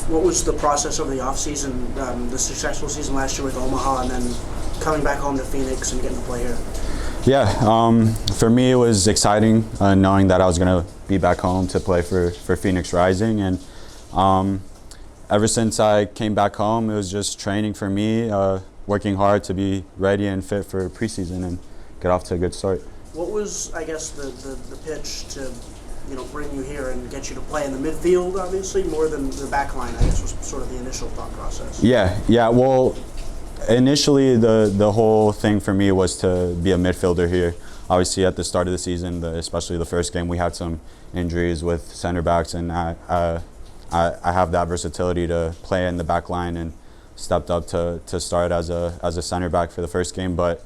what was the process over the off season, the successful season last year with Omaha, and then coming back home to Phoenix and getting to play here? Yeah, for me it was exciting knowing that I was going to be back home to play for Phoenix Rising, and ever since I came back home, it was just training for me, working hard to be ready and fit for preseason and get off to a good start. What was, I guess, the pitch to bring you here and get you to play in the midfield, obviously, more than the back line, I guess, was sort of the initial thought process? Yeah. Well, initially the whole thing for me was to be a midfielder here. Obviously, at the start of the season, especially the first game, we had some injuries with center backs, and I have that versatility to play in the back line and stepped up to start as a center back for the first game. But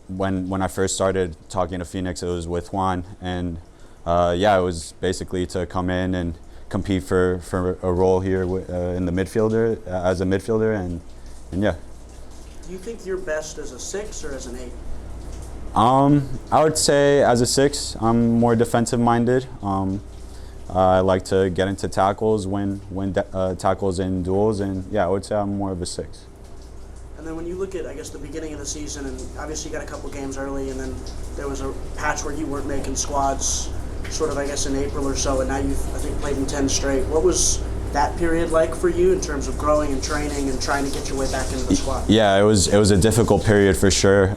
when I first started talking to Phoenix, it was with Juan, and it was basically to come in and compete for a role here in the midfielder, as a midfielder, and yeah. Do you think you're best as a 6 or as an 8? I would say as a 6. I'm more defensive minded. I like to get into tackles, win tackles in duels, and yeah, I would say I'm more of a 6. And then when you look at, I guess, the beginning of the season, and obviously you got a couple games early, and then there was a patch where you weren't making squads, sort of, I guess, in April or so, and now you've, I think, played in 10 straight. What was that period like for you in terms of growing and training and trying to get your way back into the squad? Yeah, it was a difficult period for sure.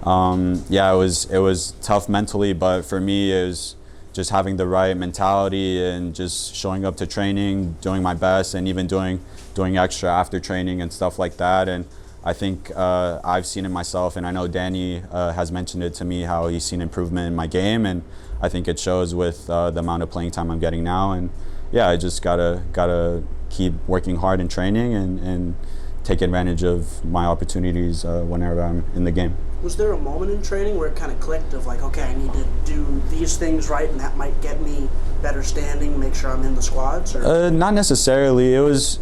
It was tough mentally, but for me, it was just having the right mentality and just showing up to training, doing my best, and even doing extra after training and stuff like that. And I think I've seen it myself, and I know Danny has mentioned it to me, how he's seen improvement in my game, and I think it shows with the amount of playing time I'm getting now. And yeah, I just gotta keep working hard in training and take advantage of my opportunities whenever I'm in the game. Was there a moment in training where it kind of clicked of like, okay, I need to do these things right, and that might get me better standing, make sure I'm in the squads? Or? Not necessarily. It was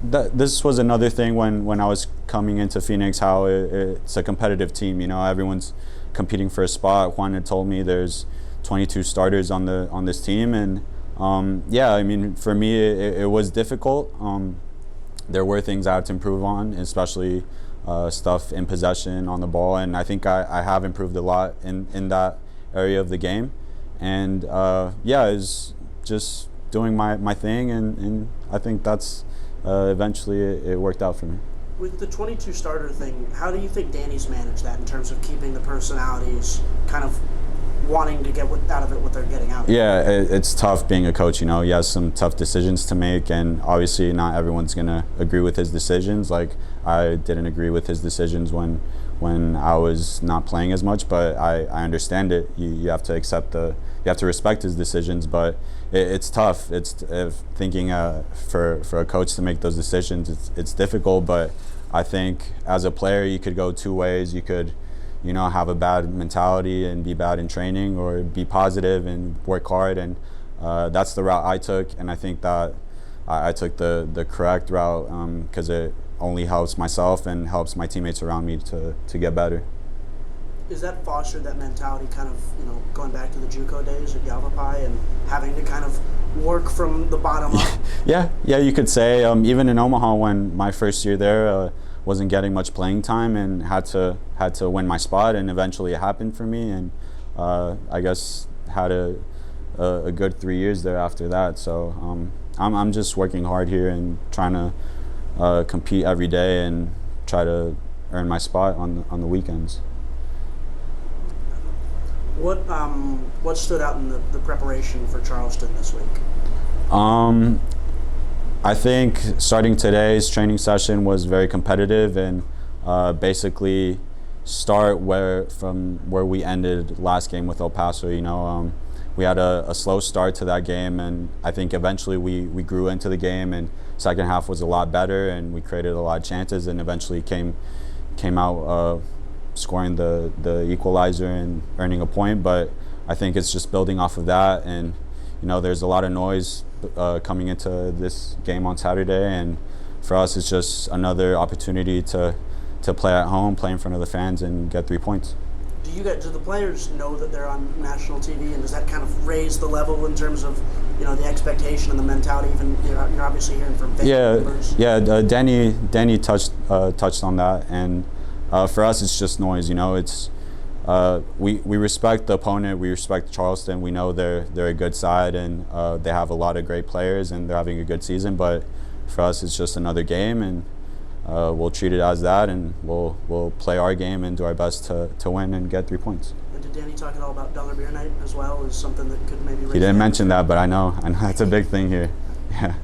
this was another thing when I was coming into Phoenix, how it's a competitive team. Everyone's competing for a spot. Juan had told me there's 22 starters on this team, and for me it was difficult. There were things I had to improve on, especially stuff in possession on the ball, and I think I have improved a lot in that area of the game. And it's just doing my thing, and I think that's eventually it worked out for me. With the 22 starter thing, how do you think Danny's managed that in terms of keeping the personalities kind of wanting to get out of it what they're getting out of it? Yeah, it's tough being a coach. He has some tough decisions to make, and obviously not everyone's gonna agree with his decisions. Like, I didn't agree with his decisions when I was not playing as much, but I understand it. You have to accept you have to respect his decisions, but it's tough. It's thinking for a coach to make those decisions. It's difficult, but I think as a player you could go two ways. You could have a bad mentality and be bad in training, or be positive and work hard, and that's the route I took, and I think that I took the correct route because it only helps myself and helps my teammates around me to get better. Is that fostered, that mentality, kind of, going back to the JUCO days at Yavapai and having to kind of work from the bottom up? Yeah, you could say. Even in Omaha, when my first year there, wasn't getting much playing time and had to win my spot, and eventually it happened for me, and I guess had a good 3 years there after that. So I'm just working hard here and trying to compete every day and try to earn my spot on the weekends. What stood out in the preparation for Charleston this week? I think starting today's training session was very competitive, and basically start from where we ended last game with El Paso. We had a slow start to that game, and I think eventually we grew into the game, and second half was a lot better, and we created a lot of chances, and eventually came out scoring the equalizer and earning a point. But I think it's just building off of that, and there's a lot of noise coming into this game on Saturday, and for us it's just another opportunity to play at home, play in front of the fans, and get 3 points. Do the players know that they're on national TV, and does that kind of raise the level in terms of, you know, the expectation and the mentality? Even you're obviously hearing from family members. Danny touched on that, and for us it's just noise. You know, it's we respect the opponent, we respect Charleston. We know they're a good side, and they have a lot of great players, and they're having a good season. But for us, it's just another game, and we'll treat it as that, and we'll play our game and do our best to win and get 3 points. And did Danny talk at all about Dollar Beer Night as well? Is something that could maybe raise He didn't mention that, but I know that's a big thing here. Yeah.